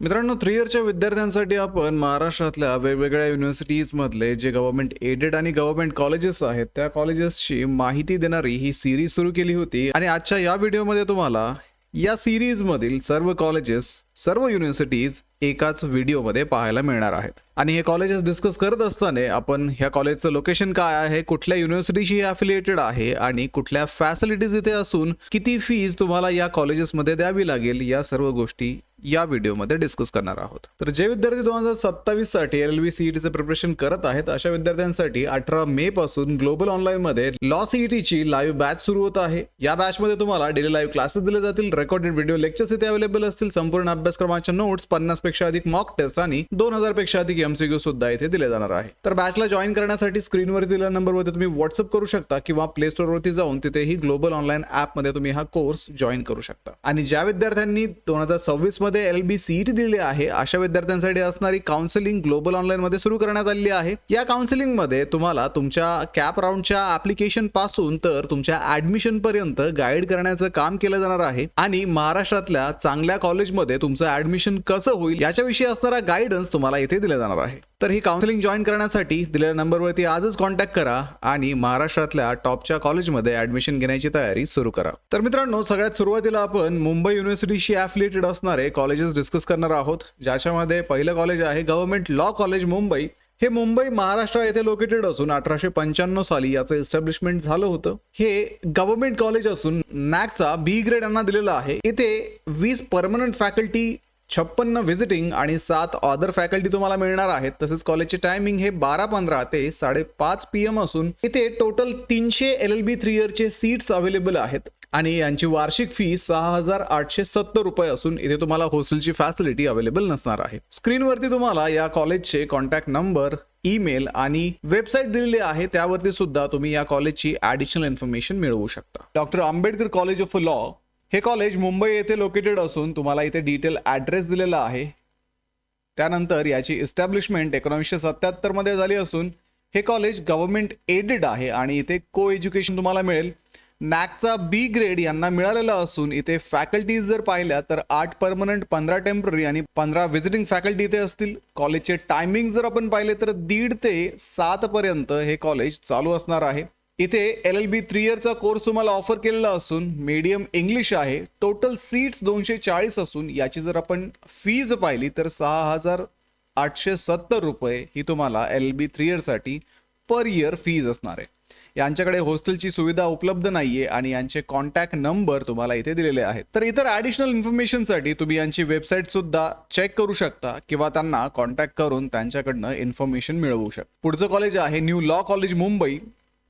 मित्रांनो, 3 इयरच्या विद्यार्थ्यांसाठी आपण महाराष्ट्रातल्या वेगवेगळ्या युनिव्हर्सिटीजमधले जे गव्हर्नमेंट एडेड आणि गव्हर्नमेंट कॉलेजेस आहेत त्या कॉलेजेसची माहिती देणारी ही सिरीज सुरू केली होती आणि आजच्या या व्हिडिओमध्ये तुम्हाला या सिरीजमधील सर्व कॉलेजेस, सर्व युनिव्हर्सिटीज एकाच व्हिडिओमध्ये पाहायला मिळणार आहेत. आणि हे कॉलेजेस डिस्कस करत असताना आपण ह्या कॉलेजचं लोकेशन काय आहे, कुठल्या युनिव्हर्सिटीशी अफिलिएटेड आहे आणि कुठल्या फॅसिलिटीज इथे असून किती फीज तुम्हाला या कॉलेजेसमध्ये द्यावी लागेल, या सर्व गोष्टी या व्हिडिओमध्ये डिस्कस करणार आहोत. तर जे विद्यार्थी 2027 साठी LLB CETचं प्रिपरेशन करत आहेत अशा विद्यार्थ्यांसाठी 18 मे पासून ग्लोबल ऑनलाईन मध्ये लॉ सीईटीची लाईव्ह बॅच सुरू होत आहे. या बॅच मध्ये तुम्हाला डेली लाईव्ह क्लासेस दिले जातील, रेकॉर्डेड व्हिडिओ लेक्चर्स इथे अवेलेबल असतील, संपूर्ण अभ्यासक्रमाच्या नोट्स, 50 पेक्षा अधिक मॉक टेस्ट आणि 2000 पेक्षा अधिक MCQ सुद्धा इथे दिले जाणार आहे. तर बॅचला जॉईन करण्यासाठी स्क्रीनवर दिलेल्या नंबरवर तुम्ही व्हॉट्सअप करू शकता किंवा प्ले स्टोर वरती जाऊन तिथेही ग्लोबल ऑनलाईन ऍप मध्ये तुम्ही हा कोर्स जॉईन करू शकता. आणि ज्या विद्यार्थ्यांनी 2026 मध्ये LLB CET दिली आहे अशा विद्यार्थ्यांसाठी असणारी काउन्सिलिंग ग्लोबल ऑनलाईन मध्ये सुरू करण्यात आली आहे. या काउन्सिलिंग मध्ये तुम्हाला तुमच्या कॅप राऊंडच्या ऍप्लिकेशन पासून तर तुमच्या ऍडमिशन पर्यंत गाईड करण्याचं काम केलं जाणार आहे आणि महाराष्ट्रातल्या चांगल्या कॉलेजमध्ये तुमचं ऍडमिशन कसं होईल याच्याविषयी असणारा गाईडन्स तुम्हाला इथे दिला जाणार आहे. तर ही काउन्सिलिंग जॉईन करण्यासाठी दिलेल्या नंबरवरती आजच कॉन्टॅक्ट करा आणि महाराष्ट्रातल्या टॉपच्या कॉलेजमध्ये ऍडमिशन घेण्याची तयारी सुरू करा. तर मित्रांनो, सगळ्यात सुरुवातीला आपण मुंबई युनिव्हर्सिटीशी अफिलिएटेड असणारे कॉलेजेस डिस्कस करणार आहोत, ज्याच्यामध्ये पहिलं कॉलेज आहे गव्हर्नमेंट लॉ कॉलेज मुंबई. हे मुंबई महाराष्ट्र येथे लोकेटेड असून 1895 साली याचं एस्टॅब्लिशमेंट झालं होतं. हे गव्हर्नमेंट कॉलेज असून नॅकचा B ग्रेड यांना दिलेला आहे. इथे 20 परमनंट फॅकल्टी, 56 व्हिजिटिंग आणि 7 अदर फॅकल्टी तुम्हाला मिळणार आहेत. तसेच कॉलेजचे टायमिंग हे 12:15 ते 5:30 PM असून इथे टोटल 300 LLB 3 इयरचे सीट्स अवेलेबल आहेत आणि यांची वार्षिक फी 6,870 रुपये असून इथे तुम्हाला हॉस्टेलची फॅसिलिटी अवेलेबल नसणार आहे. स्क्रीनवरती तुम्हाला या कॉलेजचे कॉन्टॅक्ट नंबर, ईमेल आणि वेबसाईट दिलेली आहे, त्यावरती सुद्धा तुम्ही या कॉलेजची ऍडिशनल इन्फॉर्मेशन मिळवू शकता. Doctor Ambedkar college of law हे कॉलेज मुंबई येथे लोकेटेड असून तुम्हाला इथे डिटेल ऍड्रेस दिलेला आहे. त्यानंतर याची इस्टॅब्लिशमेंट 1977 मध्ये झाली असून हे कॉलेज गव्हर्नमेंट एडेड आहे आणि इथे को एज्युकेशन तुम्हाला मिळेल. नॅकचा B ग्रेड यांना मिळालेला असून इथे फॅकल्टीज जर पाहिल्या तर 8 परमनंट, 15 टेम्पररी आणि 15 व्हिजिटिंग फॅकल्टी इथे असतील. कॉलेजचे टायमिंग जर आपण पाहिले तर 1:30 ते 7 पर्यंत हे कॉलेज चालू असणार आहे. इथे LLB 3 इयरचा कोर्स तुम्हाला ऑफर केलेला असून मीडियम इंग्लिश आहे. टोटल सीट्स 240 असून याची जर आपण फीज पाहिली तर 6,870 रुपये ही तुम्हाला LLB 3 इयरसाठी पर इयर फीज असणार आहे. यांच्याकडे हॉस्टेलची सुविधा उपलब्ध नाहीये आणि यांचे कॉन्टॅक्ट नंबर तुम्हाला इथे दिलेले आहेत. तर इतर ऍडिशनल इन्फॉर्मेशनसाठी तुम्ही यांची वेबसाईट सुद्धा चेक करू शकता किंवा त्यांना कॉन्टॅक्ट करून त्यांच्याकडनं इन्फॉर्मेशन मिळवू शकता. पुढचं कॉलेज आहे न्यू लॉ कॉलेज मुंबई.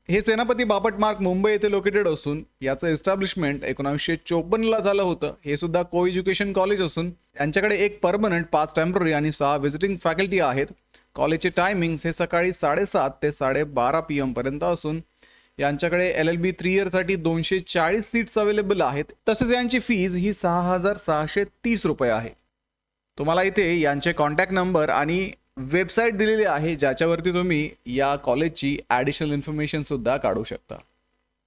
हे सेनापती बापट मार्ग मुंबई येथे लोकेटेड असून याचं एस्टॅब्लिशमेंट 1954 ला झालं होतं. हे सुद्धा को एज्युकेशन कॉलेज असून यांच्याकडे 1 परमनंट, 5 टेम्पररी आणि 6 व्हिजिटिंग फॅकल्टी आहेत. कॉलेजचे टायमिंग्स हे सकाळी 7:30 ते 12:30 PM पर्यंत असून यांच्याकडे LLB 3 इयरसाठी 240 सीट्स अवेलेबल आहेत. तसेच यांची फीज ही 6,630 रुपये आहे. तुम्हाला इथे यांचे कॉन्टॅक्ट नंबर आणि वेबसाईट दिलेली आहे, ज्याच्यावरती तुम्ही या कॉलेजची ऍडिशनल इन्फॉर्मेशन सुद्धा काढू शकता.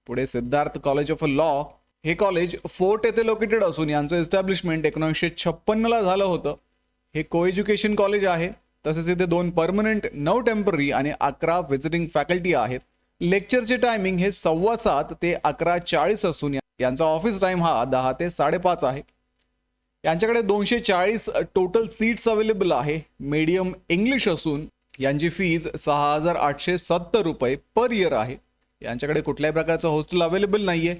पुढे सिद्धार्थ कॉलेज ऑफ लॉ हे कॉलेज फोर्ट येथे लोकेटेड असून यांचं एस्टॅब्लिशमेंट 1956 ला झालं होतं. हे को एज्युकेशन कॉलेज आहे. तसेच इथे 2 परमनंट, 9 टेम्पररी आणि 11 व्हिजिटिंग फॅकल्टी आहेत. लेक्चरचे टायमिंग हे 7:15 ते 11:40 असून यांचा ऑफिस टाइम हा 10 ते 5:30 आहे. यांच्याकडे 240 टोटल सीट्स अवेलेबल आहे. मीडियम इंग्लिश असून यांची फीज 6,870 रुपये पर इयर आहे. यांच्याकडे कुठल्याही प्रकारचं हॉस्टेल अवेलेबल नाहीये.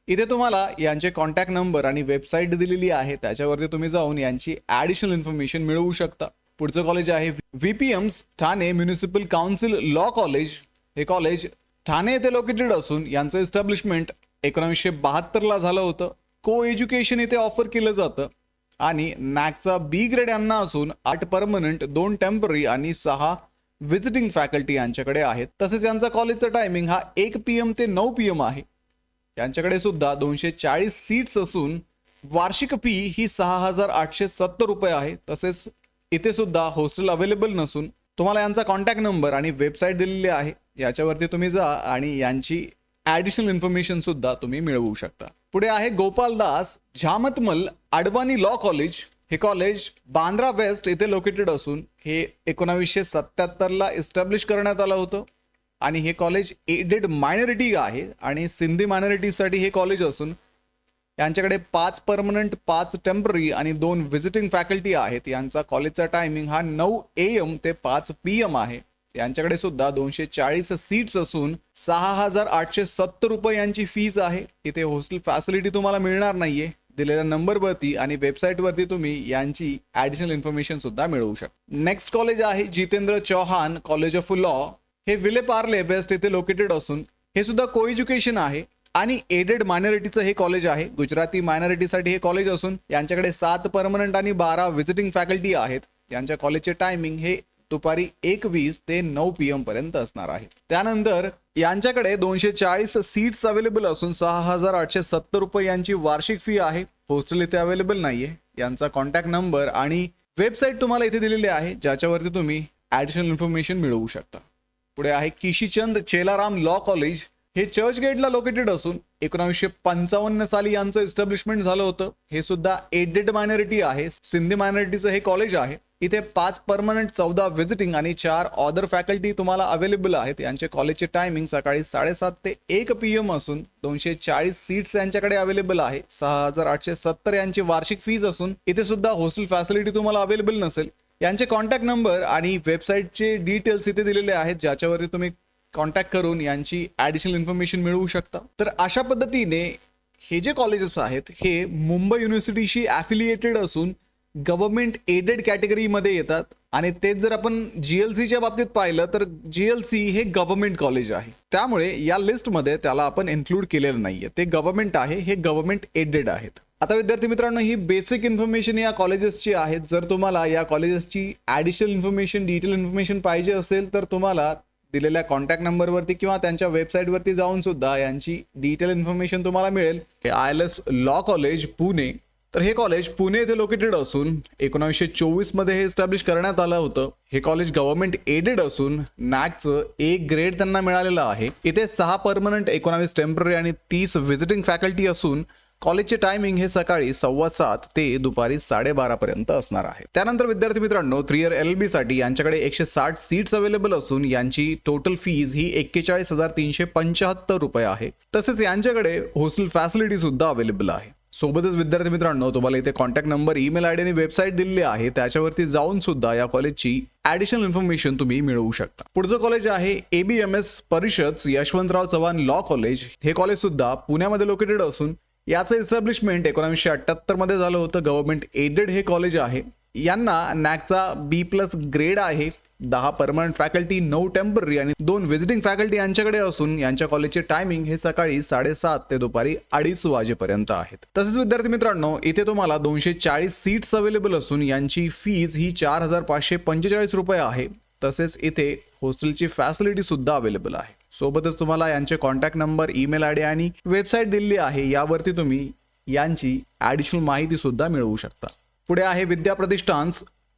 इथे तुम्हाला यांचे कॉन्टॅक्ट नंबर आणि वेबसाईट दिलेली आहे, त्याच्यावरती तुम्ही जाऊन यांची ऍडिशनल इन्फॉर्मेशन मिळवू शकता. पुढचं कॉलेज आहे VPMs Thane municipal council law college. हे कॉलेज ठाणे येथे लोकेटेड असून यांचं एस्टॅब्लिशमेंट 1972 ला झालं होतं. को एज्युकेशन इथे ऑफर केलं जातं आणि नॅकचा B ग्रेड यांना असून 8 परमनंट, 2 टेम्पररी आणि 6 व्हिजिटिंग फॅकल्टी यांच्याकडे आहेत. तसेच यांचा कॉलेजचा टायमिंग हा 1 PM ते 9 PM आहे. यांच्याकडे सुद्धा 240 सीट्स असून वार्षिक फी ही 6,870 रुपये आहे. तसेच इथे सुद्धा हॉस्टेल अवेलेबल नसून तुम्हाला यांचा कॉन्टॅक्ट नंबर आणि वेबसाईट दिलेली आहे, याच्यावरती तुम्ही जा आणि यांची ऍडिशनल इन्फॉर्मेशन सुद्धा तुम्ही मिळवू शकता. पुढे आहे गोपालदास झामतमल अडवाणी लॉ कॉलेज. हे कॉलेज बांद्रा वेस्ट येथे लोकेटेड असून हे 1977ला इस्टॅब्लिश करण्यात आलं होतं आणि हे कॉलेज एडेड मायनॉरिटी आहे आणि सिंधी मायनॉरिटीसाठी हे कॉलेज असून यांच्याकडे 5 परमनंट 5 टेम्पररी आणि 2 व्हिजिटिंग फॅकल्टी आहेत. यांचा कॉलेजचा टायमिंग हा 9 AM ते 5 PM आहे. यांच्याकडे सुद्धा 240 सीट्स असून 6,870 रुपये यांची फीस आहे. इथे हॉस्टेल फॅसिलिटी तुम्हाला मिळणार नाहीये. दिलेल्या नंबरवरती आणि वेबसाईटवरती तुम्ही यांची ॲडिशनल इन्फॉर्मेशन सुद्धा मिळवू शकता. नेक्स्ट कॉलेज आहे Jitendra Chauhan college of law. हे विले पार्ले वेस्ट येथे लोकेटेड असून हे सुद्धा को एज्युकेशन आहे आणि एडेड मायनॉरिटीचं हे कॉलेज आहे. गुजराती मायनॉरिटीसाठी हे कॉलेज असून यांच्याकडे 7 परमनंट आणि 12 व्हिजिटिंग फॅकल्टी आहेत. यांच्या कॉलेजचे टायमिंग हे दुपारी 1:20 ते 9 PM पर्यंत असणार आहे. त्यानंतर यांच्याकडे 240 सीट्स अवेलेबल असून 6,870 रुपये यांची वार्षिक फी आहे. हॉस्टेल इथे अवेलेबल नाहीये. यांचा कॉन्टॅक्ट नंबर आणि वेबसाईट तुम्हाला इथे दिलेली आहे ज्याच्यावरती तुम्ही ॲडिशनल इन्फॉर्मेशन मिळवू शकता. पुढे आहे किशीचंद चेलाराम लॉ कॉलेज. हे चर्चगेटला लोकेटेड असून 1955 साली यांचं इस्टॅब्लिशमेंट झालं होतं. हे सुद्धा एडेड मायनॉरिटी आहे. सिंधी मायनॉरिटीचं हे कॉलेज आहे. इथे 5 परमनंट 14 व्हिजिटिंग आणि 4 ऑदर फॅकल्टी तुम्हाला अवेलेबल आहेत. यांचे कॉलेजचे टायमिंग सकाळी 7:30 ते 1 PM असून 240 सीट्स यांच्याकडे अवेलेबल आहे. 6,870 यांची वार्षिक फीज असून इथे सुद्धा हॉस्टेल फॅसिलिटी तुम्हाला अवेलेबल नसेल. यांचे कॉन्टॅक्ट नंबर आणि वेबसाईटचे डिटेल्स इथे दिलेले आहेत ज्याच्यावरती तुम्ही कॉन्टॅक्ट करून यांची ॲडिशनल इन्फॉर्मेशन मिळवू शकता. तर अशा पद्धतीने हे जे कॉलेजेस आहेत हे मुंबई युनिव्हर्सिटीशी ॲफिलिएटेड असून गव्हर्नमेंट एडेड कॅटेगरीमध्ये येतात आणि तेच जर आपण GLCच्या बाबतीत पाहिलं तर GLC हे गव्हर्नमेंट कॉलेज आहे. त्यामुळे या लिस्टमध्ये त्याला आपण इन्क्लूड केलेलं नाहीये. ते गव्हर्नमेंट आहे, हे गव्हर्नमेंट एडेड आहेत. आता विद्यार्थी मित्रांनो ही बेसिक इन्फॉर्मेशन या कॉलेजेसची आहे. जर तुम्हाला या कॉलेजेसची ॲडिशनल इन्फॉर्मेशन डिटेल इन्फॉर्मेशन पाहिजे असेल तर तुम्हाला दिलेल्या कॉन्टॅक्ट नंबरवरती किंवा त्यांच्या वेबसाईटवरती जाऊन सुद्धा यांची डिटेल इन्फॉर्मेशन तुम्हाला मिळेल. हे ILS लॉ कॉलेज पुणे. तर हे कॉलेज पुणे येथे लोकेटेड असून 1924 मध्ये हे एस्टॅब्लिश करण्यात आलं होतं. हे कॉलेज गव्हर्नमेंट एडेड असून नॅकचं A ग्रेड त्यांना मिळालेलं आहे. इथे 6 परमनंट 19 टेम्पररी आणि 30 व्हिजिटिंग फॅकल्टी असून कॉलेजचे टायमिंग हे सकाळी 7:15 ते दुपारी 12:30 पर्यंत असणार आहे. त्यानंतर विद्यार्थी मित्रांनो 3 इयर LLB साठी यांच्याकडे 160 सीट्स अवेलेबल असून यांची टोटल फीज ही 41,375 रुपये आहे. तसेच यांच्याकडे हॉस्टेल फॅसिलिटी सुद्धा अवेलेबल आहे. सोबतच विद्यार्थी मित्रांनो तुम्हाला इथे कॉन्टॅक्ट नंबर, ईमेल आयडी आणि वेबसाईट दिलेली आहे. त्याच्यावरती जाऊन सुद्धा या कॉलेजची ॲडिशनल इन्फॉर्मेशन तुम्ही मिळवू शकता. पुढचं कॉलेज आहे ABMS परिषद यशवंतराव चव्हाण लॉ कॉलेज. हे कॉलेज सुद्धा पुण्यामध्ये लोकेटेड असून याचं एस्टॅब्लिशमेंट 1978 मध्ये झालं होतं. गव्हर्नमेंट एडेड हे कॉलेज आहे. यांना नॅकचा B+ ग्रेड आहे. 10 परमनंट फॅकल्टी, 9 टेम्पररी आणि 2 व्हिजिटिंग फॅकल्टी यांच्याकडे असून यांच्या कॉलेजचे टायमिंग हे सकाळी 7:30 ते दुपारी 2:30 वाजेपर्यंत आहेत. तसेच विद्यार्थी मित्रांनो इथे तुम्हाला 240 सीट्स अवेलेबल असून यांची फीज ही 4,545 रुपये आहे. तसेच इथे हॉस्टेलची फॅसिलिटी सुद्धा अवेलेबल आहे. सोबतच तुम्हाला यांचे कॉन्टॅक्ट नंबर, ईमेल आयडी आणि वेबसाईट दिलेली आहे. यावरती तुम्ही यांची ॲडिशनल माहिती सुद्धा मिळवू शकता. पुढे आहे विद्याप्रतिष्ठान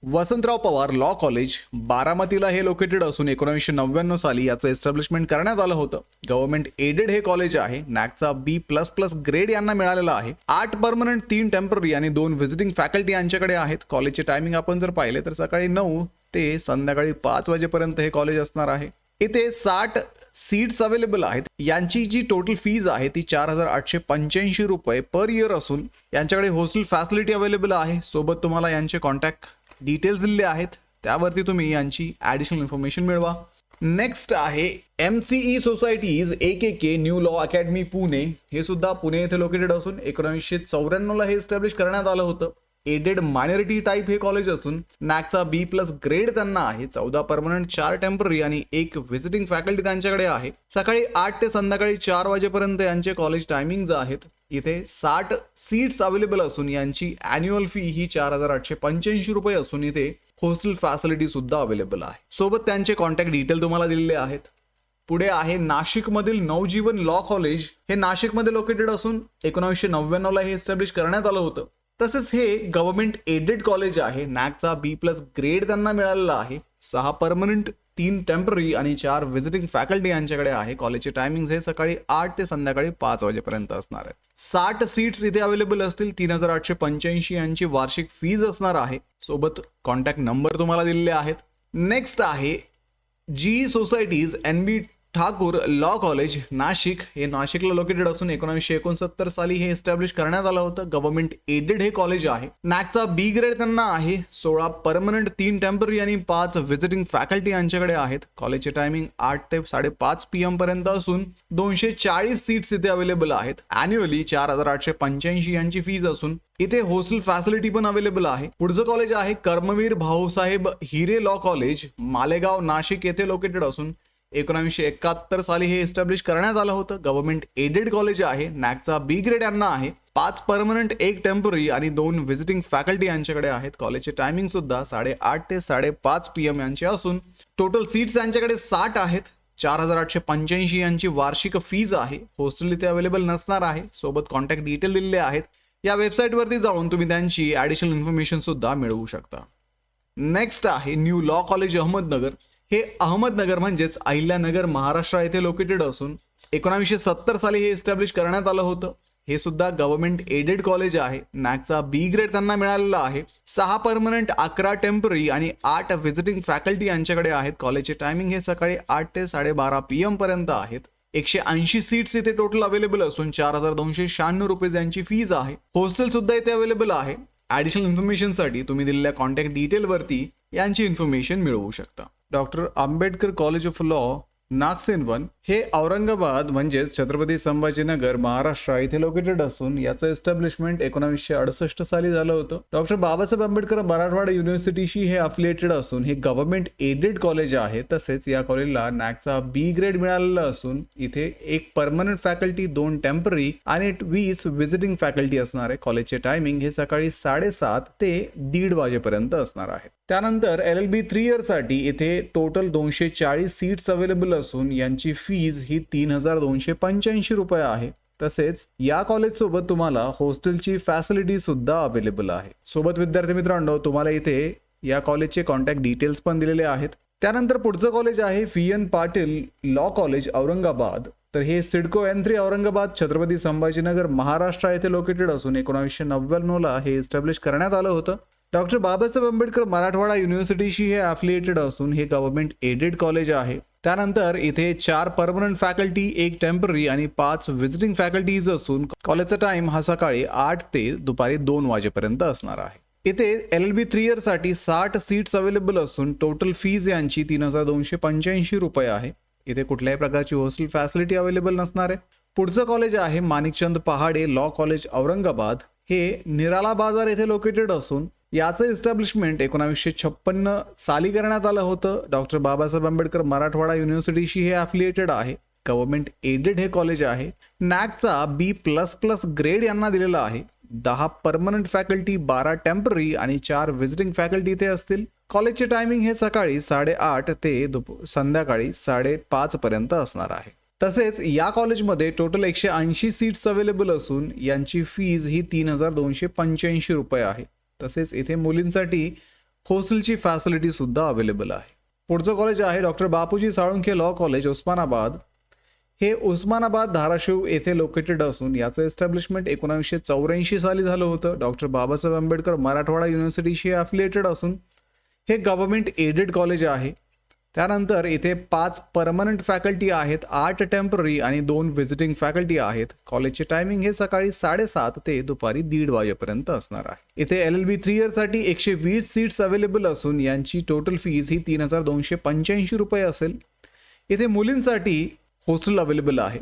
वसंतराव पवार लॉ कॉलेज. बारामतीला हे लोकेटेड असून 1999 साली याचं एस्टॅब्लिशमेंट करण्यात आलं होतं. गव्हर्नमेंट एडेड हे कॉलेज आहे. नॅकचा B++ ग्रेड यांना मिळालेला आहे. 8 परमनंट, 3 टेम्पररी आणि 2 व्हिजिटिंग फॅकल्टी यांच्याकडे आहेत. कॉलेजचे टायमिंग आपण जर पाहिले तर सकाळी 9 ते संध्याकाळी 5 वाजेपर्यंत हे कॉलेज असणार आहे. इथे 60 सीट्स अवेलेबल आहेत. यांची जी टोटल फीज आहे ती 4,885 रुपये पर इयर असून यांच्याकडे हॉस्टेल फॅसिलिटी अवेलेबल आहे. सोबत तुम्हाला यांचे कॉन्टॅक्ट डिटेल्स दिलेले आहेत. त्यावरती तुम्ही यांची ॲडिशनल इन्फॉर्मेशन मिळवा. नेक्स्ट आहे MCE societies AKK new law academy Pune. हे सुद्धा पुणे येथे लोकेटेड असून 1994 ला हे एस्टॅब्लिश करण्यात आलं होतं. एडेड मायनॉरिटी टाईप हे कॉलेज असून नॅकचा B+ ग्रेड त्यांना आहे. 14 परमनंट, 4 टेम्पररी आणि 1 व्हिजिटिंग फॅकल्टी त्यांच्याकडे आहे. सकाळी 8 ते संध्याकाळी 4 वाजेपर्यंत यांचे कॉलेज टायमिंग्स आहेत. इथे 60 सीट्स अवेलेबल असून यांची ॲन्युअल फी ही 4,885 रुपये असून इथे हॉस्टेल फॅसिलिटी सुद्धा अवेलेबल आहे. सोबत त्यांचे कॉन्टॅक्ट डिटेल तुम्हाला दिलेले आहेत. पुढे आहे नाशिकमधील नवजीवन लॉ कॉलेज. हे नाशिकमध्ये लोकेटेड असून 1999 ला हे एस्टॅब्लिश करण्यात आलं होतं. तसेच हे गव्हर्नमेंट एडेड कॉलेज आहे. नॅकचा B+ ग्रेड त्यांना मिळालेला आहे. 6 परमनंट, 3 टेम्पररी आणि 4 व्हिजिटिंग फॅकल्टी यांच्याकडे आहे. कॉलेजचे टायमिंग्स हे सकाळी 8 ते संध्याकाळी 5 वाजेपर्यंत असणार आहेत. 60 सीट्स इथे अवेलेबल असतील. 3,885 यांची वार्षिक फीज असणार आहे. सोबत कॉन्टॅक्ट नंबर तुम्हाला दिलेले आहेत. नेक्स्ट आहे जी societies NB Thakur law college Nashik. हे नाशिकला लोकेटेड असून 1969 साली हे एस्टॅब्लिश करण्यात आलं होतं. गव्हर्नमेंट एडेड हे कॉलेज आहे. नॅकचा बी ग्रेड त्यांना आहे. 16 परमनंट, 3 टेम्पररी आणि 5 व्हिजिटिंग फॅकल्टी यांच्याकडे आहेत. कॉलेजचे टायमिंग 8 ते 5:30 PM पर्यंत असून 240 सीट्स इथे अवेलेबल आहेत. अॅन्युअली 4,885 यांची फीज असून इथे हॉस्टेल फॅसिलिटी पण अवेलेबल आहे. पुढचं कॉलेज आहे कर्मवीर भाऊसाहेब हिरे लॉ कॉलेज मालेगाव नाशिक येथे लोकेटेड असून 1971 साली हे एस्टॅब्लिश करण्यात आलं होतं. गव्हर्नमेंट एडेड कॉलेज आहे. नॅकचा बी ग्रेड यांना आहे. 5 परमनंट, 1 टेम्पररी आणि 2 व्हिजिटिंग फॅकल्टी यांच्याकडे आहेत. कॉलेजचे टायमिंग सुद्धा 8:30 ते 5:30 PM यांचे असून टोटल सीट्स यांच्याकडे 60 आहेत. 4,885 यांची वार्षिक फीज आहे. हॉस्टेल इथे अवेलेबल नसणार आहे. सोबत कॉन्टॅक्ट डिटेल दिलेले आहेत. या वेबसाईटवरती जाऊन तुम्ही त्यांची ॲडिशनल इन्फॉर्मेशन सुद्धा मिळवू शकता. नेक्स्ट आहे न्यू लॉ कॉलेज अहमदनगर. हे अहमदनगर म्हणजेच अहिल्यानगर महाराष्ट्र येथे लोकेटेड असून 1970 साली हे एस्टॅब्लिश करण्यात आलं होतं. हे सुद्धा गव्हर्नमेंट एडेड कॉलेज आहे. नॅकचा बी ग्रेड त्यांना मिळालेला आहे. 6 परमनंट, 11 टेम्पररी आणि 8 व्हिजिटिंग फॅकल्टी यांच्याकडे आहेत. कॉलेजचे टायमिंग हे सकाळी 8 ते 12:30 PM पर्यंत आहेत. 180 सीट्स इथे टोटल अवेलेबल असून 4,296 रुपये यांची फीज आहे. हॉस्टेल सुद्धा इथे अवेलेबल आहे. ॲडिशनल इन्फॉर्मेशनसाठी तुम्ही दिलेल्या कॉन्टॅक्ट डिटेलवरती यांची इन्फॉर्मेशन मिळवू शकता. Doctor Ambedkar college of law Nagsenvan हे औरंगाबाद म्हणजेच छत्रपती संभाजीनगर महाराष्ट्र इथे लोकेटेड असून याचं एस्टॅब्लिशमेंट 1968 साली झालं होतं. डॉक्टर बाबासाहेब आंबेडकर मराठवाडा युनिव्हर्सिटीशी हे अफिलिएटेड असून हे गव्हर्नमेंट एडेड कॉलेज आहे. तसेच या कॉलेजला नॅकचा बी ग्रेड मिळालेला असून इथे 1 परमनंट फॅकल्टी, 2 टेम्पररी आणि 20 व्हिजिटिंग फॅकल्टी असणार आहे. कॉलेजचे टायमिंग हे सकाळी 7:30 ते 1:30 वाजेपर्यंत असणार आहे. त्यानंतर LLB 3 इयर साठी इथे टोटल 240 सीट्स अवेलेबल असून यांची फीज ही 3,285 रुपये आहे. तसेच या कॉलेज सोबत तुम्हाला हॉस्टेलची फॅसिलिटी सुद्धा अवेलेबल आहे. सोबत विद्यार्थी मित्रांनो तुम्हाला इथे या कॉलेजचे कॉन्टॅक्ट डिटेल्स पण दिलेले आहेत. त्यानंतर पुढचं कॉलेज आहे VN Patil law college Aurangabad. तर हे सिडको N3 औरंगाबाद छत्रपती संभाजीनगर महाराष्ट्र येथे लोकेटेड असून 1999 ला हे एस्टॅब्लिश करण्यात आलं होतं. डॉक्टर बाबासाहेब आंबेडकर मराठवाडा युनिव्हर्सिटीशी हे अफिलिएटेड असून हे गव्हर्नमेंट एडेड कॉलेज आहे. त्यानंतर इथे 4 परमनंट फॅकल्टी, 1 टेम्पररी आणि 5 व्हिजिटिंग फॅकल्टीज असून कॉलेजचा टाइम हा सकाळी 8 ते दुपारी 2 वाजेपर्यंत असणार आहे. इथे LLB 3 इयर साठी 60 सीट्स अवेलेबल असून टोटल फीज यांची 3,285 रुपये आहे. इथे कुठल्याही प्रकारची हॉस्टेल फॅसिलिटी अवेलेबल नसणार आहे. पुढचं कॉलेज आहे माणिकचंद पहाडे लॉ कॉलेज औरंगाबाद. हे निराला बाजार येथे लोकेटेड असून याचं एस्टॅब्लिशमेंट 1956 साली करण्यात आलं होतं. डॉक्टर बाबासाहेब आंबेडकर मराठवाडा युनिव्हर्सिटीशी हे अफिलिएटेड आहे. गव्हर्नमेंट एडेड हे कॉलेज आहे. नॅकचा B++ ग्रेड यांना दिलेला आहे. 10 परमनंट फॅकल्टी, 12 टेम्पररी आणि 4 व्हिजिटिंग फॅकल्टी इथे असतील. कॉलेजचे टायमिंग हे सकाळी 8:30 ते संध्याकाळी 5:30 पर्यंत असणार आहे. तसेच या कॉलेजमध्ये टोटल 180 सीट्स अवेलेबल असून यांची फीज ही 3,285 रुपये आहे. तसेच इथे मुलींसाठी हॉस्टेलची फॅसिलिटी सुद्धा अवेलेबल आहे. पुढचं कॉलेज आहे doctor Bapuji Salunkhe law college Osmanabad. हे उस्मानाबाद धाराशिव येथे लोकेटेड असून याचं एस्टॅब्लिशमेंट 1984 साली झालं होतं. डॉक्टर बाबासाहेब आंबेडकर मराठवाडा युनिव्हर्सिटीशी अफिलिएटेड असून हे गव्हर्नमेंट एडेड कॉलेज आहे. त्यानंतर इथे 5 परमनंट फॅकल्टी आहेत, 8 टेम्पररी आणि 2 व्हिजिटिंग फॅकल्टी आहेत. कॉलेजचे टायमिंग हे सकाळी 7:30 ते दुपारी 1:30 वाजेपर्यंत असणार आहे. इथे LLB 3 इयर साठी 120 सीट्स अवेलेबल असून यांची टोटल फीज ही 3,285 रुपये असेल. इथे मुलींसाठी हॉस्टेल अवेलेबल आहे.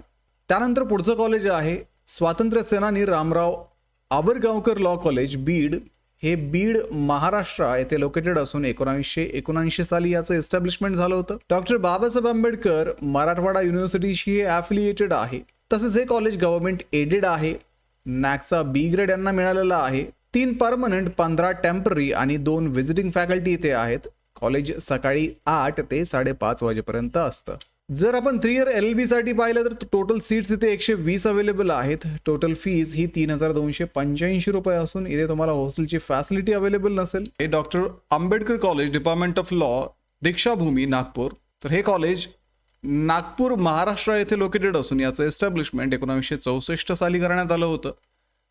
त्यानंतर पुढचं कॉलेज आहे स्वातंत्र्य सेनानी रामराव आबरगावकर लॉ कॉलेज बीड. हे बीड महाराष्ट्र येथे लोकेटेड असून 1979 साली याचं एस्टॅब्लिशमेंट झालं होतं. डॉक्टर बाबासाहेब आंबेडकर मराठवाडा युनिव्हर्सिटीशी हे अफिलिएटेड आहे. तसेच हे कॉलेज गव्हर्नमेंट एडेड आहे. नॅकचा बी ग्रेड यांना मिळालेला आहे. 3 परमनंट, 15 टेम्पररी आणि 2 व्हिजिटिंग फॅकल्टी इथे आहेत. कॉलेज सकाळी 8 ते 5:30 वाजेपर्यंत असतं. जर आपण 3 इयर LLB साठी पाहिलं तर टोटल सीट्स इथे 120 अवेलेबल आहेत. टोटल फीज ही 3,285 रुपये असून इथे तुम्हाला हॉस्टेलची फॅसिलिटी अवेलेबल नसेल. हे doctor Ambedkar college department of law Dikshabhoomi Nagpur. तर हे कॉलेज नागपूर महाराष्ट्र येथे लोकेटेड असून याचं एस्टॅब्लिशमेंट 1964 साली करण्यात आलं होतं.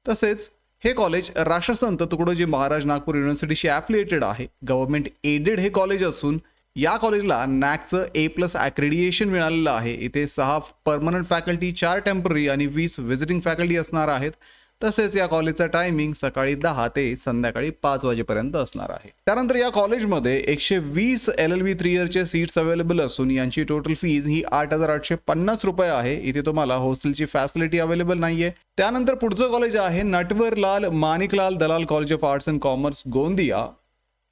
तसेच हे कॉलेज राष्ट्रसंत तुकडोजी महाराज नागपूर युनिव्हर्सिटीशी ॲफिलिएटेड आहे. गव्हर्नमेंट एडेड हे कॉलेज असून या कॉलेजला नॅकचं A+ ॲक्रेडिएशन मिळालेलं आहे. इथे 6 परमनंट फॅकल्टी, 4 टेम्पररी आणि 20 व्हिजिटिंग फॅकल्टी असणार आहेत. तसेच या कॉलेजचा टायमिंग सकाळी 10 ते संध्याकाळी 5 वाजेपर्यंत असणार आहे. त्यानंतर या कॉलेजमध्ये 120 LLB 3 इयरचे सीट्स अवेलेबल असून यांची टोटल फीज ही 8,850 रुपये आहे. इथे तुम्हाला हॉस्टेलची फॅसिलिटी अवेलेबल नाहीये. त्यानंतर पुढचं कॉलेज आहे नटवरलाल माणिकलाल दलाल college of arts and commerce Gondia.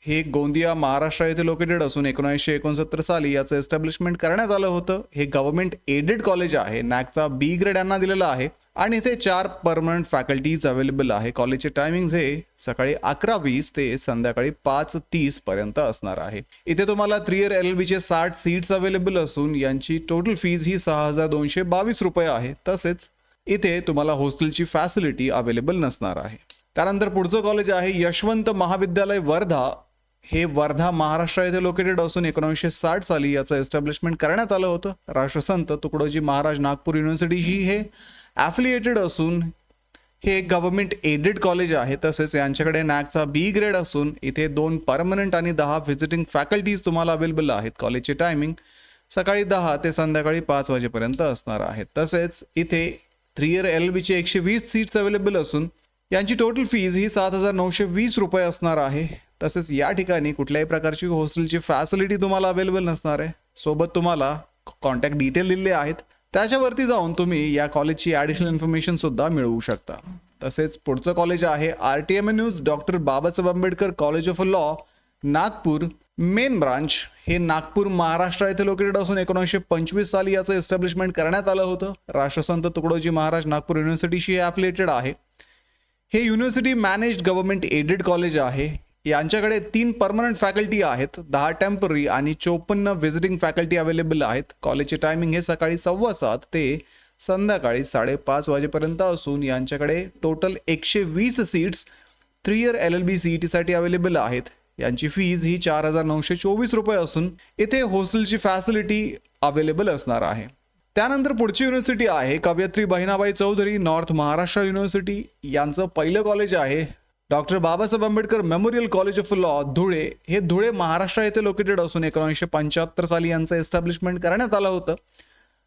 हे गोंदिया महाराष्ट्र येथे लोकेटेड असून 1969 साली याचं एस्टॅब्लिशमेंट करण्यात आलं होतं. हे गव्हर्नमेंट एडेड कॉलेज आहे. नॅकचा B ग्रेड यांना दिलेला आहे आणि इथे 4 परमनंट फॅकल्टीज अवेलेबल आहे. कॉलेजचे टायमिंग हे सकाळी 11:20 ते संध्याकाळी 5:30 पर्यंत असणार आहे. इथे तुम्हाला 3 इयर LLBचे 60 सीट्स अवेलेबल असून यांची टोटल फीज ही 6,222 रुपये आहे. तसेच इथे तुम्हाला हॉस्टेलची फॅसिलिटी अवेलेबल नसणार आहे. त्यानंतर पुढचं कॉलेज आहे यशवंत महाविद्यालय वर्धा. हे वर्धा महाराष्ट्र येथे लोकेटेड असून 1960 साली याचं एस्टॅब्लिशमेंट करण्यात आलं होतं. राष्ट्रसंत तुकडोजी महाराज नागपूर युनिव्हर्सिटीशी हे ॲफिलिएटेड असून हे गव्हर्नमेंट एडेड कॉलेज आहे. तसेच यांच्याकडे नॅकचा B ग्रेड असून इथे 2 परमनंट आणि 10 व्हिजिटिंग फॅकल्टीज तुम्हाला अवेलेबल आहेत. कॉलेजचे टायमिंग सकाळी 10 ते संध्याकाळी 5 वाजेपर्यंत असणार आहेत. तसेच इथे 3 इयर LLBचे 120 सीट्स अवेलेबल असून यांची टोटल फीज ही 7,920 रुपये असणार आहे. तसेच या ठिकाणी कुठल्याही प्रकारची हॉस्टेलची फॅसिलिटी तुम्हाला अवेलेबल नसणार आहे. सोबत तुम्हाला कॉन्टॅक्ट डिटेल दिलेले आहेत, त्याच्यावरती जाऊन तुम्ही या कॉलेजची ॲडिशनल इन्फॉर्मेशन सुद्धा मिळवू शकता. तसेच पुढचं कॉलेज आहे RTMNU's doctor Babasaheb Ambedkar college of law Nagpur main branch. हे नागपूर महाराष्ट्र येथे लोकेटेड असून 1925 साली याचं एस्टॅब्लिशमेंट करण्यात आलं होतं. राष्ट्रसंत तुकडोजी महाराज नागपूर युनिव्हर्सिटीशी ॲफिलिएटेड आहे. हे university managed government aided college आहे. यांच्याकडे 3 परमनंट फॅकल्टी आहेत, 10 टेम्पररी आणि 54 व्हिजिटिंग फॅकल्टी अवेलेबल आहेत. कॉलेजचे टायमिंग हे सकाळी 7:15 ते संध्याकाळी 5:30 वाजेपर्यंत असून यांच्याकडे total 120 seats 3 year LLB CET साठी अवेलेबल आहेत. यांची फीज ही 4,924 रुपये असून इथे हॉस्टेलची फॅसिलिटी अवेलेबल असणार आहे. त्यानंतर पुढची युनिव्हर्सिटी आहे कवयित्री बहिणाबाई चौधरी नॉर्थ महाराष्ट्र युनिव्हर्सिटी. यांचं पहिलं कॉलेज आहे doctor Babasaheb Ambedkar memorial college of law Dhule. हे धुळे महाराष्ट्र येथे लोकेटेड असून 1975 साली यांचं एस्टॅब्लिशमेंट करण्यात आलं होतं.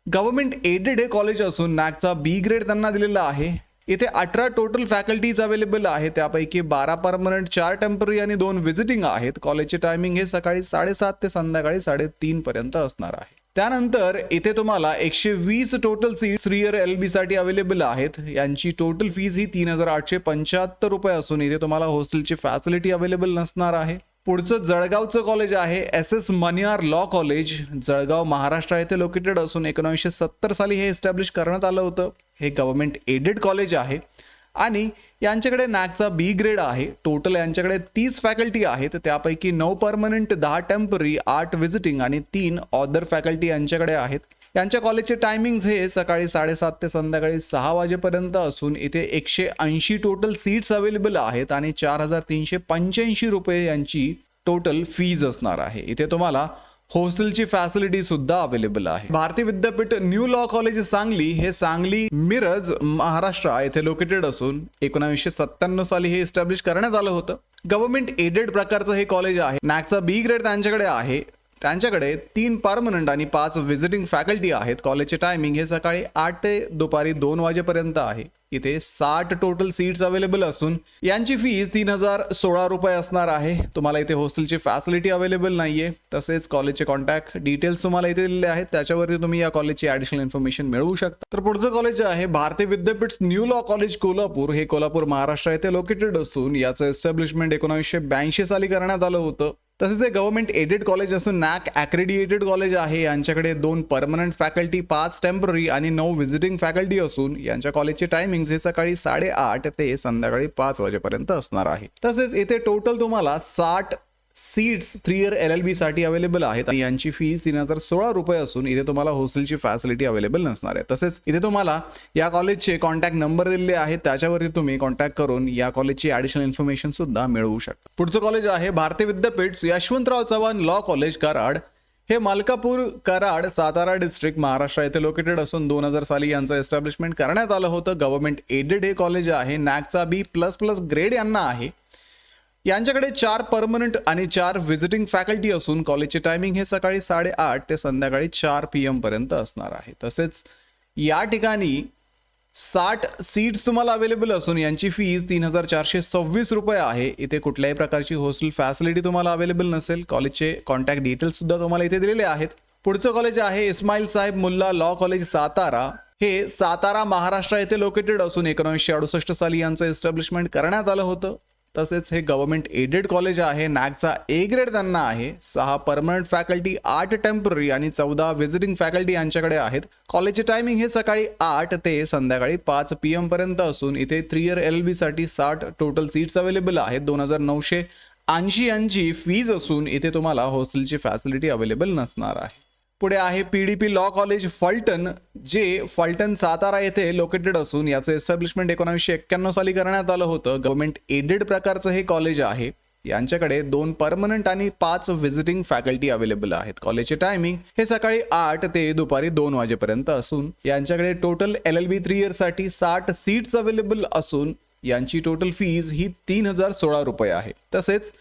गव्हर्नमेंट एडेड हे कॉलेज असून नॅकचा B ग्रेड त्यांना दिलेला आहे. इथे 18 टोटल फॅकल्टीज अवेलेबल आहे, त्यापैकी 12 परमनंट, 4 टेम्पररी आणि 2 व्हिजिटिंग आहेत. कॉलेजचे टायमिंग हे सकाळी 7:30 ते संध्याकाळी 3:30 पर्यंत असणार आहे. त्यानंतर इथे तुम्हाला 120 टोटल सीट 3 इयर LLB साठी अवेलेबल आहेत. यांची टोटल फीज ही 3,875 रुपये असून इथे तुम्हाला हॉस्टेलची फॅसिलिटी अवेलेबल नसणार आहे. पुढचं जळगावचं कॉलेज आहे SS Maniyar law college. Jalgaon Maharashtra येथे लोकेटेड असून 1970 साली हे एस्टॅब्लिश करण्यात आलं होतं. हे गव्हर्नमेंट एडेड कॉलेज आहे आणि यांच्याकडे नॅकचा B ग्रेड आहे. टोटल यांच्याकडे 30 फॅकल्टी आहेत, त्यापैकी 9 परमनंट, 10 टेम्पररी, 8 व्हिजिटिंग आणि 3 ऑदर फॅकल्टी यांच्याकडे आहेत. यांच्या कॉलेजचे टायमिंग्स हे सकाळी 7:30 ते संध्याकाळी 6 वाजेपर्यंत असून इथे 180 टोटल सीट्स अवेलेबल आहेत आणि 4,385 रुपये यांची टोटल फीज असणार आहे. इथे तुम्हाला हॉस्टेलची फॅसिलिटी सुद्धा अवेलेबल आहे. भारतीय विद्यापीठ न्यू लॉ कॉलेज सांगली. हे सांगली मिरज महाराष्ट्र येथे लोकेटेड असून 1997 साली हे एस्टॅब्लिश करण्यात आलं होतं. गव्हर्नमेंट एडेड प्रकारचं हे कॉलेज आहे. नॅकचा B ग्रेड त्यांच्याकडे आहे. त्यांच्याकडे 3 परमनंट आणि 5 व्हिजिटिंग फॅकल्टी आहेत. कॉलेजचे टायमिंग हे सकाळी 8 ते दुपारी 2 वाजेपर्यंत आहे. इथे 60 टोटल सीट्स अवेलेबल असून यांची फीज 3,016 रुपये असणार आहे. तुम्हाला इथे हॉस्टेलची फॅसिलिटी अवेलेबल नाहीये. तसेच कॉलेजचे कॉन्टॅक्ट डिटेल्स तुम्हाला इथे दिलेले आहेत, त्याच्यावरती तुम्ही या कॉलेजची ॲडिशनल इन्फॉर्मेशन मिळवू शकता. तर पुढचं कॉलेज आहे भारतीय विद्यापीठ न्यू लॉ कॉलेज कोल्हापूर. हे कोल्हापूर महाराष्ट्र येथे लोकेटेड असून याचं एस्टॅब्लिशमेंट 1982 साली करण्यात आलं होतं. तसेच हे गव्हर्नमेंट एडेड कॉलेज असून नॅक ॲक्रेडिएटेड कॉलेज आहे. यांच्याकडे 2 परमनंट फॅकल्टी, 5 टेम्पररी आणि 9 व्हिजिटिंग फॅकल्टी असून यांच्या कॉलेजचे टायमिंग हे सकाळी 8:30 ते संध्याकाळी 5 वाजेपर्यंत असणार आहे. तसेच इथे टोटल तुम्हाला 60 सीट्स 3 इयर LLB साठी अवेलेबल आहेत आणि यांची फीस 3016 रुपये असून इथे तुम्हाला हॉस्टेलची फॅसिलिटी अवेलेबल नसणार आहे. तसेच इथे तुम्हाला या कॉलेजचे कॉन्टॅक्ट नंबर दिलेले आहेत, त्याच्यावरती तुम्ही कॉन्टॅक्ट करून या कॉलेजची ॲडिशनल इन्फॉर्मेशन सुद्धा मिळवू शकता. पुढचं कॉलेज आहे भारतीय विद्यापीठ यशवंतराव चव्हाण लॉ कॉलेज कराड. हे मलकापूर कराड सातारा डिस्ट्रिक्ट महाराष्ट्र येथे लोकेटेड असून 2000 साली यांचं एस्टॅब्लिशमेंट करण्यात आलं होतं. गव्हर्नमेंट एडेड हे कॉलेज आहे. नॅकचा B++ ग्रेड यांना आहे. यांच्याकडे 4 परमनंट आणि 4 व्हिजिटिंग फॅकल्टी असून कॉलेजचे टायमिंग हे सकाळी 8:30 ते संध्याकाळी 4 PM पर्यंत असणार आहे. तसेच या ठिकाणी 60 सीट्स तुम्हाला अवेलेबल असून यांची फीस 3426 रुपये आहे. इथे कुठल्याही प्रकारची हॉस्टेल फॅसिलिटी तुम्हाला अवेलेबल नसेल. कॉलेजचे कॉन्टॅक्ट डिटेल्स सुद्धा तुम्हाला इथे दिलेले आहेत. पुढचं कॉलेज आहे इस्माईल साहेब मुल्ला लॉ कॉलेज सातारा. हे सातारा महाराष्ट्र येथे लोकेटेड असून 1968 साली यांचं एस्टॅब्लिशमेंट करण्यात आलं होतं. तसेच हे गव्हर्नमेंट एडेड कॉलेज आहे. नॅकचा A ग्रेड त्यांना आहे. 6 परमनंट फॅकल्टी, 8 टेम्पररी आणि 14 व्हिजिटिंग फॅकल्टी यांच्याकडे आहेत. कॉलेजचे टायमिंग हे सकाळी 8 ते संध्याकाळी 5 PM पर्यंत असून इथे 3 इयर LLB साठी 60 टोटल सीट्स अवेलेबल आहेत. 2980 यांची फीज असून इथे तुम्हाला हॉस्टेलची फॅसिलिटी अवेलेबल नसणार आहे. पुढे आहे PDP लॉ कॉलेज फलटण, जे फलटण सातारा येथे लोकेटेड असून याचं एस्टॅब्लिशमेंट 1991 साली करण्यात आलं होतं. गव्हर्नमेंट एडेड प्रकारचं हे कॉलेज आहे. यांच्याकडे 2 परमनंट आणि 5 व्हिजिटिंग फॅकल्टी अवेलेबल आहेत. कॉलेजचे टायमिंग हे सकाळी 8 ते दुपारी 2 वाजेपर्यंत असून यांच्याकडे टोटल LLB 3 इयर साठी 60 सीट्स अवेलेबल असून यांची टोटल फीज ही 3016 रुपये आहे. तसेच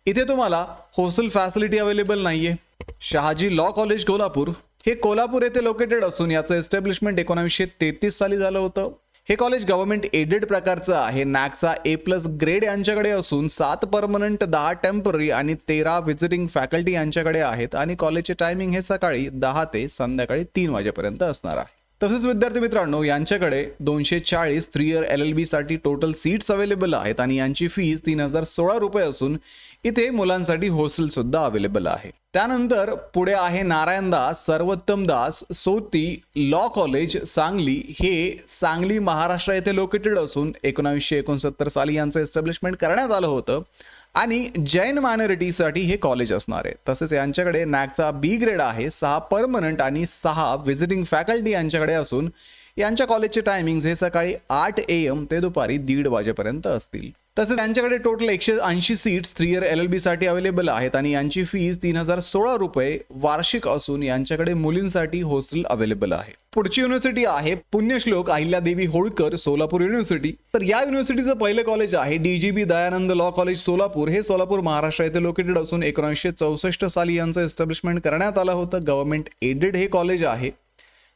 इथे तुम्हाला हॉस्टेल फॅसिलिटी अवेलेबल नाहीये. शहाजी लॉ कॉलेज कोल्हापूर, हे कोल्हापूर येथे लोकेटेड असून याचं एस्टॅब्लिशमेंट 1933 साली झालं होतं. हे कॉलेज गव्हर्नमेंट एडेड प्रकारचं आहे. नॅकचा A+ ग्रेड यांच्याकडे असून 7 परमनंट, 10 टेम्पररी आणि 13 व्हिजिटिंग फॅकल्टी यांच्याकडे आहेत आणि कॉलेजचे टायमिंग हे सकाळी 10 ते संध्याकाळी 3 वाजेपर्यंत असणार आहे. तसेच विद्यार्थी मित्रांनो, यांच्याकडे 240 3 इयर LLB साठी टोटल सीट्स अवेलेबल आहेत आणि यांची फीस 3016 रुपये असून इथे मुलांसाठी हॉस्टेल सुद्धा अवेलेबल आहे. त्यानंतर पुढे आहे नारायण दास सर्वोत्तम दास सोती लॉ कॉलेज सांगली. हे सांगली महाराष्ट्र येथे लोकेटेड असून 1969 साली यांचं एस्टॅब्लिशमेंट करण्यात आलं होतं आणि जैन मायनॉरिटीसाठी हे कॉलेज असणार आहे. तसेच यांच्याकडे नॅकचा B ग्रेड आहे. 6 परमनंट आणि 6 व्हिजिटिंग फॅकल्टी यांच्याकडे असून यांच्या कॉलेजचे टायमिंग्स हे सकाळी 8 AM ते दुपारी 1:30 वाजेपर्यंत असतील. तसेच यांच्याकडे टोटल 180 सीट्स 3 इयर LLB साठी अवेलेबल आहेत आणि यांची फीस 3016 रुपये वार्षिक असून यांच्याकडे मुलींसाठी हॉस्टेल अवेलेबल आहे. पुढची युनिव्हर्सिटी आहे पुण्यश्लोक अहिल्यादेवी होळकर सोलापूर युनिव्हर्सिटी. तर या युनिव्हर्सिटीचं पहिलं कॉलेज आहे DGB Dayanand law college Solapur. हे सोलापूर महाराष्ट्र येथे लोकेटेड असून 1964 साली यांचं एस्टॅब्लिशमेंट करण्यात आलं होतं. गव्हर्नमेंट एडेड हे कॉलेज आहे.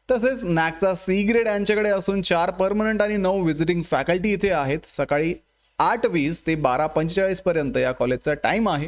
तसेच नॅकचा C ग्रेड यांच्याकडे असून 4 परमनंट आणि 9 व्हिजिटिंग फॅकल्टी इथे आहेत. सकाळी 8:20 ते 12:45 पर्यंत या कॉलेजचा टाइम आहे.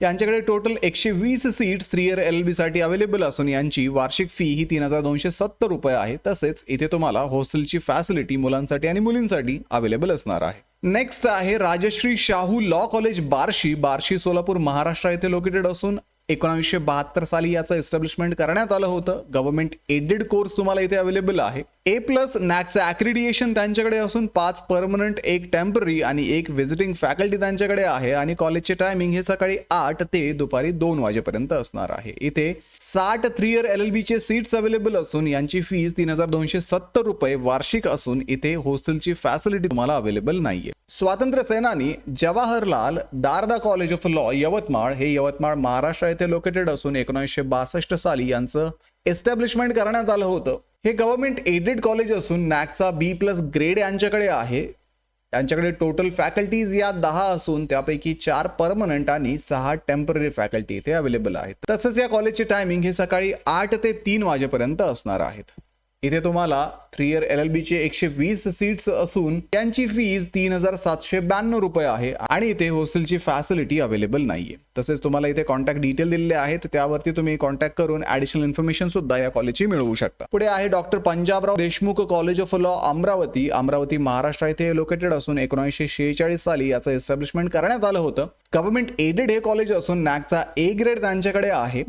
यांच्याकडे टोटल 120 सीट्स 3 इयर LLB साठी अवेलेबल असून यांची वार्षिक फी ही 3270 रुपये आहे. तसेच इथे तुम्हाला हॉस्टेलची फॅसिलिटी मुलांसाठी आणि मुलींसाठी अवेलेबल असणार आहे. नेक्स्ट आहे राजश्री शाहू लॉ कॉलेज बार्शी. बार्शी सोलापूर महाराष्ट्र येथे लोकेटेड असून 1972 साली याचं एस्टॅब्लिशमेंट करण्यात आलं होतं. गव्हर्नमेंट एडेड कोर्स तुम्हाला इथे अवेलेबल आहे. A+ नॅकचं ॲक्रिडिएशन त्यांच्याकडे असून 5 परमनंट, 1 टेम्पररी आणि 1 व्हिजिटिंग फॅकल्टी त्यांच्याकडे आहे आणि कॉलेजचे टायमिंग हे सकाळी 8 ते दुपारी 2 वाजेपर्यंत असणार आहे. इथे 60 3 इयर LLB चे सीट्स अवेलेबल असून यांची फीस 3270 रुपये वार्षिक असून इथे हॉस्टेलची फॅसिलिटी तुम्हाला अवेलेबल नाहीये. स्वातंत्र्य सेनानी Jawaharlal Darda college of law Yavatmal. हे यवतमाळ महाराष्ट्र येथे लोकेटेड असून 1962 साली यांचं एस्टॅब्लिशमेंट करण्यात आलं होतं. हे गव्हर्नमेंट एडेड कॉलेज असून नॅकचा B+ ग्रेड यांच्याकडे आहे. यांच्याकडे टोटल फॅकल्टीज या 10 असून त्यापैकी 4 परमनंट आणि 6 टेम्पररी फॅकल्टी इथे अवेलेबल आहेत. तसंच या कॉलेजचे टायमिंग हे सकाळी 8 ते 3 वाजेपर्यंत असणार आहेत. इथे तुम्हाला 3 इयर LLB चे 120 सीट्स असून त्यांची फीज 3792 रुपये आहे आणि इथे हॉस्टेलची फॅसिलिटी अवेलेबल नाहीये. तसेच तुम्हाला इथे कॉन्टॅक्ट डिटेल दिलेले आहेत, त्यावरती तुम्ही कॉन्टॅक्ट करून ऍडिशनल इन्फॉर्मेशन सुद्धा या कॉलेजची मिळवू शकता. पुढे आहे doctor Panjabrao Deshmukh college of law Amravati. Amravati Maharashtra येथे लोकेटेड असून 1946 साली याचं एस्टॅब्लिशमेंट करण्यात आलं होतं. गव्हर्नमेंट एडेड हे कॉलेज असून नॅकचा A ग्रेड त्यांच्याकडे आहे.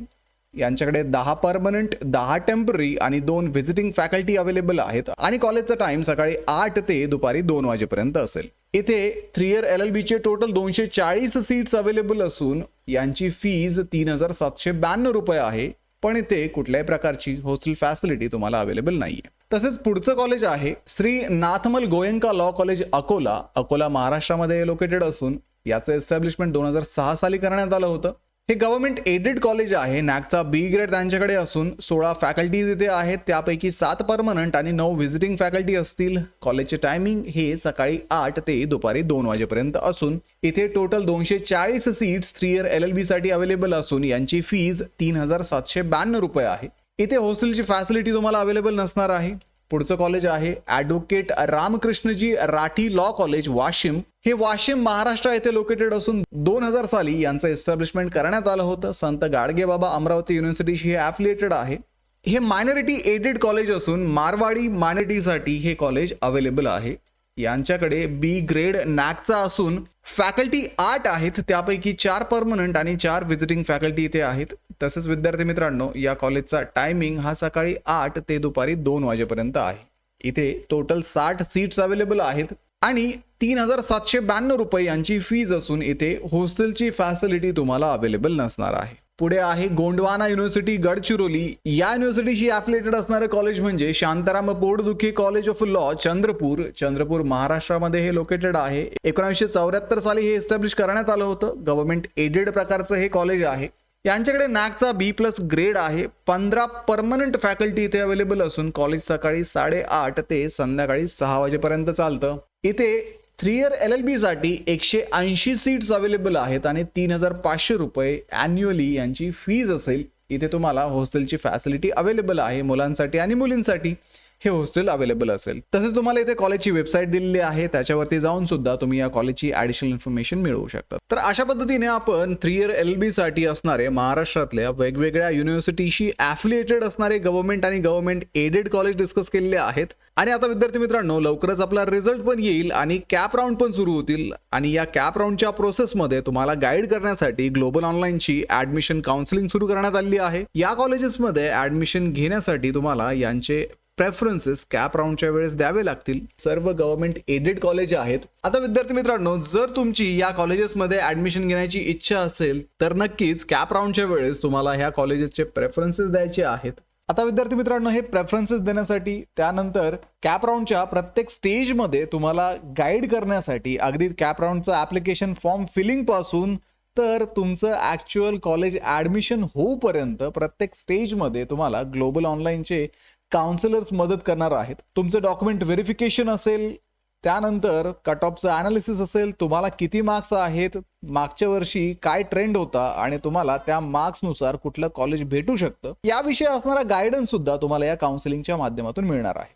यांच्याकडे 10 परमनंट, 10 टेम्पररी आणि 2 व्हिजिटिंग फॅकल्टी अवेलेबल आहेत आणि कॉलेजचा टाइम सकाळी 8 ते दुपारी 2 वाजेपर्यंत असेल. इथे 3 इयर LLB चे टोटल 240 सीट्स अवेलेबल असून यांची फीज 3,792 रुपये आहे. पण इथे कुठल्याही प्रकारची हॉस्टेल फॅसिलिटी तुम्हाला अवेलेबल नाहीये. तसेच पुढचं कॉलेज आहे श्री नाथमल गोयंका लॉ कॉलेज अकोला महाराष्ट्रामध्ये लोकेटेड असून याचं एस्टॅब्लिशमेंट 2006 साली करण्यात आलं होतं. हे गव्हर्नमेंट एडेड कॉलेज आहे. नॅकचा B ग्रेड त्यांच्याकडे असून 16 फॅकल्टीज इथे आहेत, त्यापैकी 7 परमनंट आणि 9 व्हिजिटिंग फॅकल्टी असतील. कॉलेजचे टायमिंग हे सकाळी 8 ते दुपारी 2 वाजेपर्यंत असून इथे टोटल 240 सीट्स 3 इयर LLB साठी अवेलेबल असून यांची फीज 3,792 रुपये आहे. इथे हॉस्टेलची फॅसिलिटी तुम्हाला अवेलेबल नसणार आहे. पुढचं कॉलेज आहे advocate Ramkrishnaji Rathi law college Washim. हे वाशिम महाराष्ट्र येथे लोकेटेड असून 2000 साली यांचं एस्टॅब्लिशमेंट करण्यात आलं होतं. संत गाडगेबाबा अमरावती युनिव्हर्सिटीशी हे ॲफिलिएटेड आहे. हे मायनॉरिटी एडेड कॉलेज असून मारवाडी मायनॉरिटीसाठी हे कॉलेज अवेलेबल आहे. यांच्याकडे B ग्रेड नॅकचा असून फॅकल्टी 8 आहेत, त्यापैकी 4 परमनंट आणि 4 व्हिजिटिंग फॅकल्टी इथे आहेत. तसेच विद्यार्थी मित्रांनो, या कॉलेजचा टायमिंग हा सकाळी 8 ते दुपारी 2 वाजेपर्यंत आहे. इथे टोटल 60 सीट्स अवेलेबल आहेत आणि 3,792 रुपये यांची फीज असून इथे हॉस्टेलची फॅसिलिटी तुम्हाला अवेलेबल नसणार आहे. पुढे आहे गोंडवाना युनिव्हर्सिटी गडचिरोली. या युनिव्हर्सिटीशी ॲफिलिएटेड असणारे कॉलेज म्हणजे Shantaram Potdukhe college of law Chandrapur महाराष्ट्रामध्ये हे लोकेटेड आहे. 1974 साली हे एस्टॅब्लिश करण्यात आलं होतं. गव्हर्नमेंट एडेड प्रकारचं हे कॉलेज आहे. यांच्याकडे नॅकचा B+ ग्रेड आहे. 15 परमनंट फॅकल्टी इथे अवेलेबल असून कॉलेज सकाळी 8:30 ते संध्याकाळी 6 वाजेपर्यंत चालतं. इथे 3 इयर LLB साठी 180 सीट्स अवेलेबल आहेत आणि 3,500 रुपये ॲन्युअली यांची फीज असेल. इथे तुम्हाला हॉस्टेलची फॅसिलिटी अवेलेबल आहे. मुलांसाठी आणि मुलींसाठी हे हॉस्टेल अवेलेबल असेल. तसेच तुम्हाला इथे कॉलेजची वेबसाईट दिलेली आहे, त्याच्यावरती जाऊन सुद्धा तुम्ही या कॉलेजची ॲडिशनल इन्फॉर्मेशन मिळवू शकता. तर अशा पद्धतीने आपण 3 इयर LLB साठी असणारे महाराष्ट्रातल्या वेगवेगळ्या युनिव्हर्सिटीशी ॲफिलिएटेड असणारे गव्हर्नमेंट आणि गव्हर्नमेंट एडेड कॉलेज डिस्कस केलेले आहेत. आणि आता विद्यार्थी मित्रांनो, लवकरच आपला रिझल्ट पण येईल आणि कॅप राऊंड पण सुरू होतील आणि या कॅप राऊंडच्या प्रोसेसमध्ये तुम्हाला गाईड करण्यासाठी ग्लोबल ऑनलाईनची ॲडमिशन काउन्सिलिंग सुरू करण्यात आली आहे. या कॉलेजेसमध्ये ॲडमिशन घेण्यासाठी तुम्हाला यांचे प्रेफरन्सेस कॅप राऊंडच्या वेळेस द्यावे लागतील. सर्व गव्हर्नमेंट एडेड कॉलेज आहेत. आता विद्यार्थी मित्रांनो, जर तुमची या कॉलेजेसमध्ये ऍडमिशन घेण्याची इच्छा असेल तर नक्कीच कॅप राऊंडच्या वेळेस तुम्हाला ह्या कॉलेजेसचे प्रेफरन्सेस द्यायचे आहेत. आता विद्यार्थी मित्रांनो, हे प्रेफरन्सेस देण्यासाठी त्यानंतर कॅप राऊंडच्या प्रत्येक स्टेजमध्ये तुम्हाला गाईड करण्यासाठी अगदी कॅप राऊंडचं ऍप्लिकेशन फॉर्म फिलिंग पासून तर तुमचं ऍक्च्युअल कॉलेज ऍडमिशन होऊपर्यंत प्रत्येक स्टेजमध्ये तुम्हाला ग्लोबल ऑनलाईनचे काउन्सिलर्स मदत करणार आहेत. तुमचं डॉक्युमेंट व्हेरिफिकेशन असेल, त्यानंतर कट ऑफचं अनालिसिस असेल, तुम्हाला किती मार्क्स आहेत, मागच्या वर्षी काय ट्रेंड होता आणि तुम्हाला त्या मार्क्सनुसार कुठलं कॉलेज भेटू शकतं, याविषयी असणारा गायडन्स सुद्धा तुम्हाला या काउन्सिलिंगच्या माध्यमातून मिळणार आहे.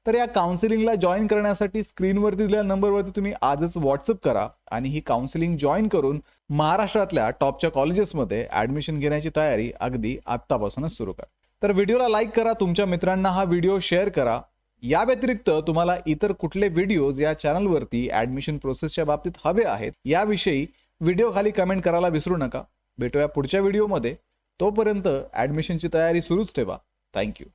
तर या काउन्सिलिंगला जॉईन करण्यासाठी स्क्रीनवरती दिलेल्या नंबरवरती तुम्ही आजच व्हॉट्सअप करा आणि ही काउन्सिलिंग जॉईन करून महाराष्ट्रातल्या टॉपच्या कॉलेजेसमध्ये ऍडमिशन घेण्याची तयारी अगदी आत्तापासूनच सुरू करा. तर व्हिडिओला लाईक करा, तुमच्या मित्रांना हा व्हिडिओ शेअर करा. या व्यतिरिक्त तुम्हाला इतर कुठले व्हिडिओज या चॅनलवरती ऍडमिशन प्रोसेसच्या बाबतीत हवे आहेत याविषयी व्हिडिओ खाली कमेंट करायला विसरू नका. भेटूया पुढच्या व्हिडिओमध्ये. तोपर्यंत ऍडमिशनची तयारी सुरूच ठेवा. थँक्यू.